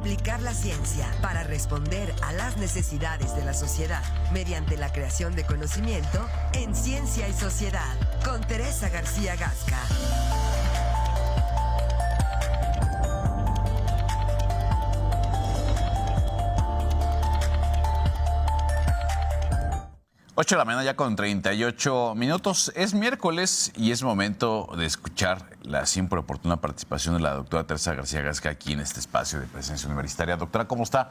Aplicar la ciencia para responder a las necesidades de la sociedad mediante la creación de conocimiento en Ciencia y Sociedad, con Teresa García Gasca. Ocho de la mañana ya con 38 minutos. Es miércoles y es momento de escuchar la siempre oportuna participación de la doctora Teresa García Gasca aquí en este espacio de presencia universitaria. Doctora, ¿cómo está?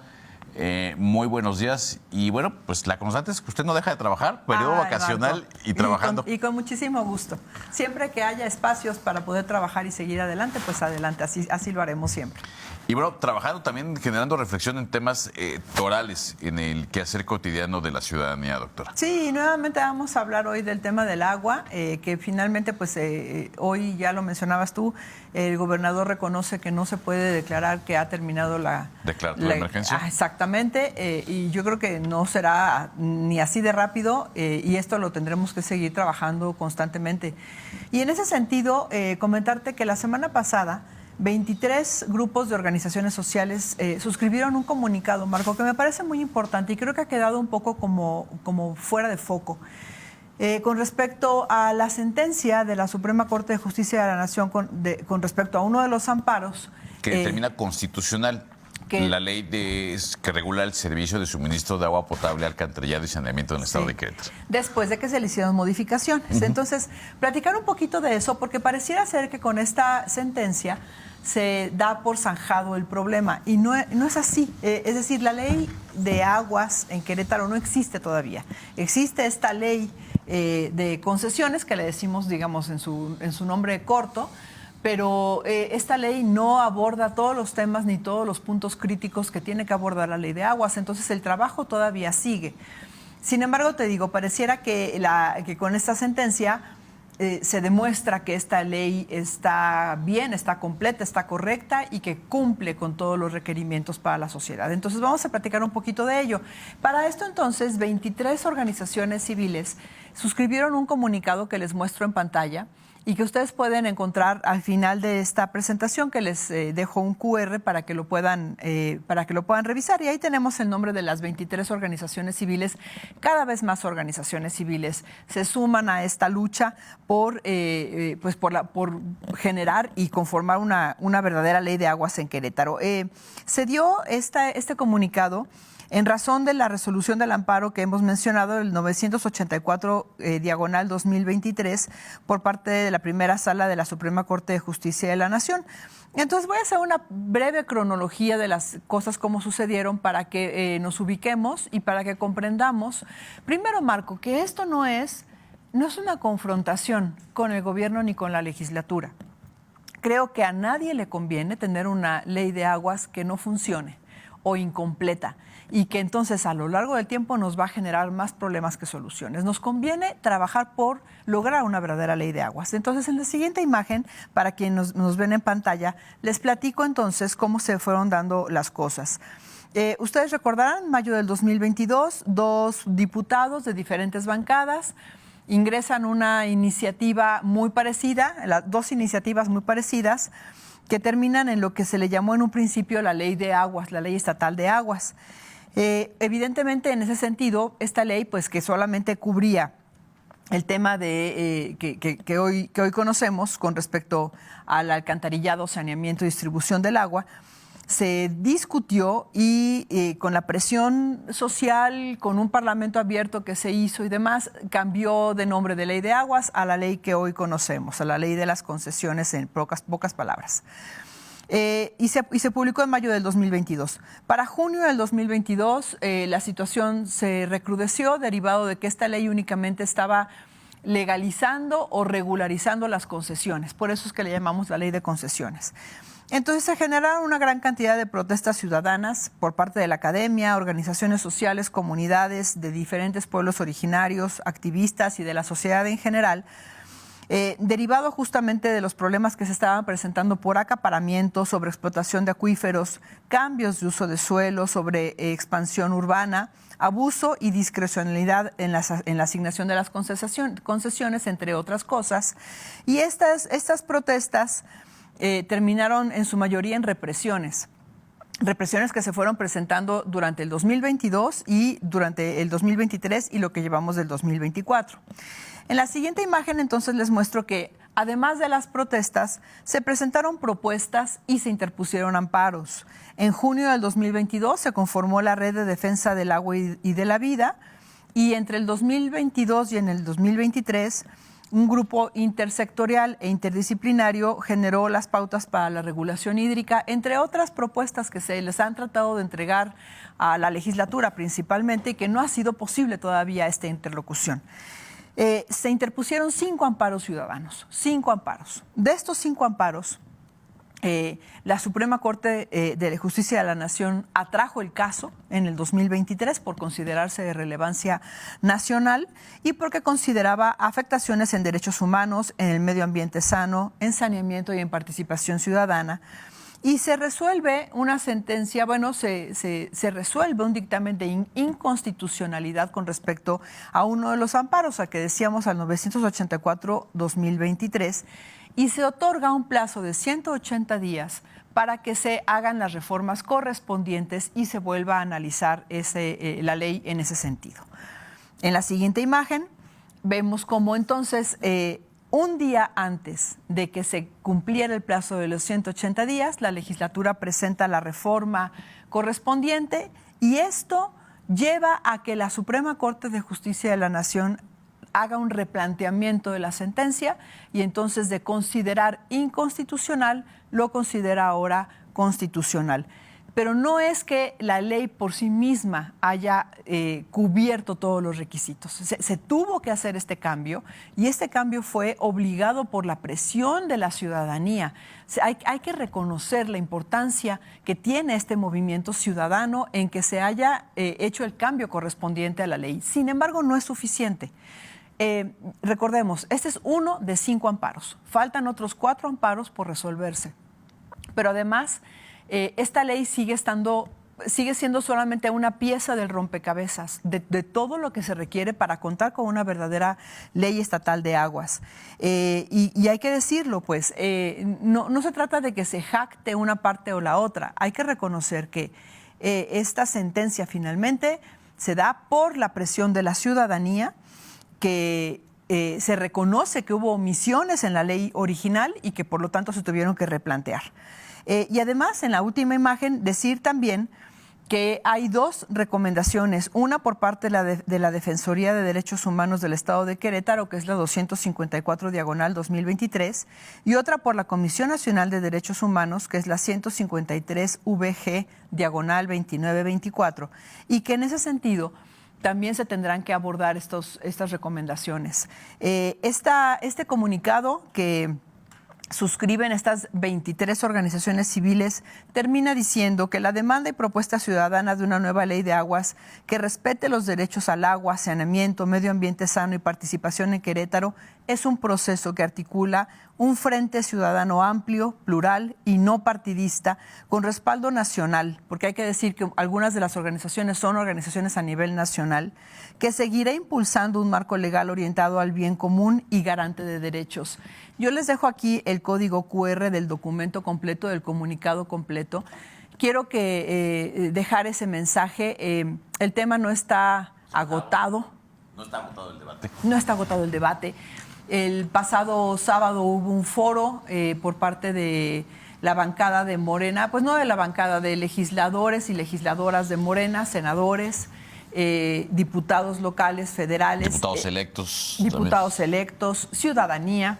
Muy buenos días. Y bueno, pues la constante es que usted no deja de trabajar, periodo vacacional Marco, y trabajando. Y con muchísimo gusto. Siempre que haya espacios para poder trabajar y seguir adelante, pues adelante, así lo haremos siempre. Y bueno, trabajando también, generando reflexión en temas torales en el quehacer cotidiano de la ciudadanía, doctora. Sí, nuevamente vamos a hablar hoy del tema del agua, que finalmente, pues hoy ya lo mencionabas tú, el gobernador reconoce que no se puede declarar que ha terminado la emergencia. Exactamente, y yo creo que no será ni así de rápido, y esto lo tendremos que seguir trabajando constantemente. Y en ese sentido, comentarte que la semana pasada 23 grupos de organizaciones sociales suscribieron un comunicado, Marco, que me parece muy importante y creo que ha quedado un poco como fuera de foco. Con respecto a la sentencia de la Suprema Corte de Justicia de la Nación con respecto a uno de los amparos. Que determina constitucional la ley que regula el servicio de suministro de agua potable, alcantarillado y saneamiento en el estado de Querétaro. Después de que se le hicieron modificaciones. Entonces, platicar un poquito de eso, porque pareciera ser que con esta sentencia se da por zanjado el problema y no es así. Es decir, la ley de aguas en Querétaro no existe todavía. Existe esta ley de concesiones que le decimos, digamos, en su nombre corto, pero esta ley no aborda todos los temas ni todos los puntos críticos que tiene que abordar la ley de aguas. Entonces, el trabajo todavía sigue. Sin embargo, te digo, pareciera que con esta sentencia se demuestra que esta ley está bien, está completa, está correcta y que cumple con todos los requerimientos para la sociedad. Entonces vamos a platicar un poquito de ello. Para esto entonces 23 organizaciones civiles suscribieron un comunicado que les muestro en pantalla y que ustedes pueden encontrar al final de esta presentación, que les dejo un QR para que lo puedan revisar. Y ahí tenemos el nombre de las 23 organizaciones civiles. Cada vez más organizaciones civiles se suman a esta lucha por generar y conformar una verdadera ley de aguas en Querétaro. Se dio este comunicado en razón de la resolución del amparo que hemos mencionado, el 984-2023, por parte de la primera sala de la Suprema Corte de Justicia de la Nación. Entonces voy a hacer una breve cronología de las cosas como sucedieron para que nos ubiquemos y para que comprendamos, primero, Marco, que esto no es una confrontación con el gobierno ni con la legislatura. Creo que a nadie le conviene tener una ley de aguas que no funcione o incompleta, y que entonces a lo largo del tiempo nos va a generar más problemas que soluciones. Nos conviene trabajar por lograr una verdadera ley de aguas. Entonces, en la siguiente imagen, para quienes nos ven en pantalla, les platico entonces cómo se fueron dando las cosas. Ustedes recordarán, en mayo del 2022, 2 diputados de diferentes bancadas ingresan una iniciativa muy parecida, las 2 iniciativas muy parecidas, que terminan en lo que se le llamó en un principio la ley de aguas, la ley estatal de aguas. Evidentemente, en ese sentido, esta ley, pues que solamente cubría el tema que hoy conocemos con respecto al alcantarillado, saneamiento y distribución del agua, se discutió y con la presión social, con un parlamento abierto que se hizo y demás, cambió de nombre de ley de aguas a la ley que hoy conocemos, a la ley de las concesiones, en pocas palabras. Y se publicó en mayo del 2022. Para junio del 2022 la situación se recrudeció derivado de que esta ley únicamente estaba legalizando o regularizando las concesiones. Por eso es que le llamamos la ley de concesiones. Entonces se generaron una gran cantidad de protestas ciudadanas por parte de la academia, organizaciones sociales, comunidades de diferentes pueblos originarios, activistas y de la sociedad en general, derivado justamente de los problemas que se estaban presentando por acaparamiento, sobreexplotación de acuíferos, cambios de uso de suelo, sobre expansión urbana, abuso y discrecionalidad en la asignación de las concesiones, entre otras cosas. Y estas protestas terminaron en su mayoría en represiones. represiones que se fueron presentando durante el 2022 y durante el 2023 y lo que llevamos del 2024. En la siguiente imagen, entonces, les muestro que, además de las protestas, se presentaron propuestas y se interpusieron amparos. En junio del 2022 se conformó la Red de Defensa del Agua y de la Vida, y entre el 2022 y en el 2023, un grupo intersectorial e interdisciplinario generó las pautas para la regulación hídrica, entre otras propuestas que se les han tratado de entregar a la legislatura principalmente y que no ha sido posible todavía esta interlocución. Se interpusieron 5 amparos ciudadanos, 5 amparos. De estos 5 amparos, la Suprema Corte de Justicia de la Nación atrajo el caso en el 2023 por considerarse de relevancia nacional y porque consideraba afectaciones en derechos humanos, en el medio ambiente sano, en saneamiento y en participación ciudadana. Y se resuelve una sentencia, se resuelve un dictamen de inconstitucionalidad con respecto a uno de los amparos, al que decíamos al 984-2023, y se otorga un plazo de 180 días para que se hagan las reformas correspondientes y se vuelva a analizar la ley en ese sentido. En la siguiente imagen vemos cómo entonces, un día antes de que se cumpliera el plazo de los 180 días, la legislatura presenta la reforma correspondiente y esto lleva a que la Suprema Corte de Justicia de la Nación haga un replanteamiento de la sentencia y entonces de considerar inconstitucional, lo considera ahora constitucional. Pero no es que la ley por sí misma haya cubierto todos los requisitos. Se tuvo que hacer este cambio y este cambio fue obligado por la presión de la ciudadanía. Hay que reconocer la importancia que tiene este movimiento ciudadano en que se haya hecho el cambio correspondiente a la ley. Sin embargo, no es suficiente. Recordemos, este es uno de 5 amparos. Faltan otros 4 amparos por resolverse. Pero además, esta ley sigue siendo solamente una pieza del rompecabezas de todo lo que se requiere para contar con una verdadera ley estatal de aguas. Y hay que decirlo, pues, no se trata de que se jacte una parte o la otra. Hay que reconocer que esta sentencia finalmente se da por la presión de la ciudadanía, que se reconoce que hubo omisiones en la ley original y que por lo tanto se tuvieron que replantear. Y además, en la última imagen, decir también que hay 2 recomendaciones, una por parte de la Defensoría de Derechos Humanos del Estado de Querétaro, que es la 254/2023, y otra por la Comisión Nacional de Derechos Humanos, que es la 153-VG/2924, y que en ese sentido también se tendrán que abordar estas recomendaciones. Este comunicado que suscriben estas 23 organizaciones civiles termina diciendo que la demanda y propuesta ciudadana de una nueva ley de aguas que respete los derechos al agua, saneamiento, medio ambiente sano y participación en Querétaro es un proceso que articula un frente ciudadano amplio, plural y no partidista, con respaldo nacional, porque hay que decir que algunas de las organizaciones son organizaciones a nivel nacional, que seguirá impulsando un marco legal orientado al bien común y garante de derechos. Yo les dejo aquí el código QR del documento completo, del comunicado completo. Quiero dejar ese mensaje. El tema no está agotado. No está agotado el debate. No está agotado el debate. El pasado sábado hubo un foro por parte de la bancada de Morena, pues no de la bancada, de legisladores y legisladoras de Morena, senadores, diputados locales, federales. Diputados electos. Diputados electos, ciudadanía,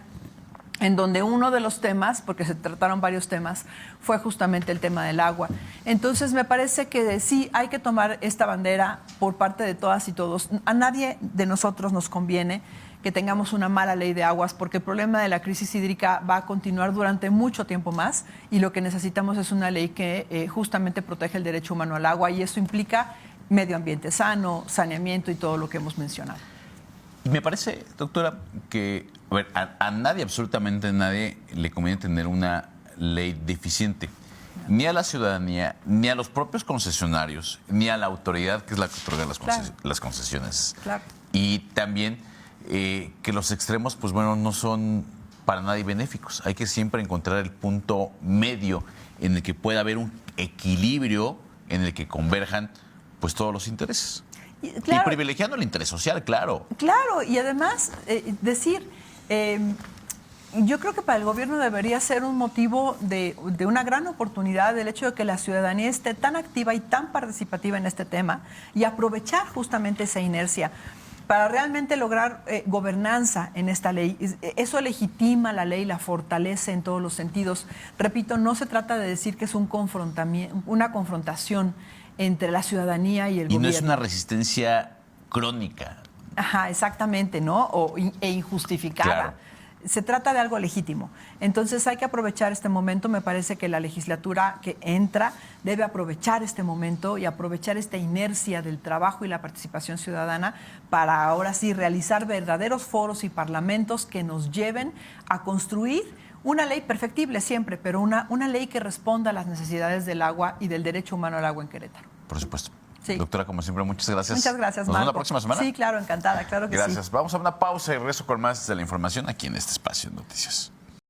en donde uno de los temas, porque se trataron varios temas, fue justamente el tema del agua. Entonces me parece que sí hay que tomar esta bandera por parte de todas y todos. A nadie de nosotros nos conviene que tengamos una mala ley de aguas, porque el problema de la crisis hídrica va a continuar durante mucho tiempo más y lo que necesitamos es una ley que justamente protege el derecho humano al agua, y eso implica medio ambiente sano, saneamiento y todo lo que hemos mencionado. Me parece, doctora, que a nadie, absolutamente a nadie, le conviene tener una ley deficiente. Ni a la ciudadanía, ni a los propios concesionarios, ni a la autoridad que es la que otorga las concesiones. Claro. Y también que los extremos, pues bueno, no son para nadie benéficos. Hay que siempre encontrar el punto medio en el que pueda haber un equilibrio en el que converjan pues todos los intereses. Y privilegiando el interés social, claro. Claro, y además yo creo que para el gobierno debería ser un motivo de una gran oportunidad el hecho de que la ciudadanía esté tan activa y tan participativa en este tema y aprovechar justamente esa inercia para realmente lograr gobernanza en esta ley. Eso legitima la ley, la fortalece en todos los sentidos. Repito, no se trata de decir que es una confrontación entre la ciudadanía y el gobierno. Y no es una resistencia crónica. Ajá, exactamente, ¿no? E injustificada. Claro. Se trata de algo legítimo. Entonces hay que aprovechar este momento. Me parece que la legislatura que entra debe aprovechar este momento y aprovechar esta inercia del trabajo y la participación ciudadana para ahora sí realizar verdaderos foros y parlamentos que nos lleven a construir una ley perfectible siempre, pero una ley que responda a las necesidades del agua y del derecho humano al agua en Querétaro. Por supuesto. Sí. Doctora, como siempre, muchas gracias. Muchas gracias, ¿Nos Marco. vemos la próxima semana? Sí, claro, encantada, claro que sí. Gracias. Vamos a una pausa y regreso con más de la información aquí en este espacio de noticias.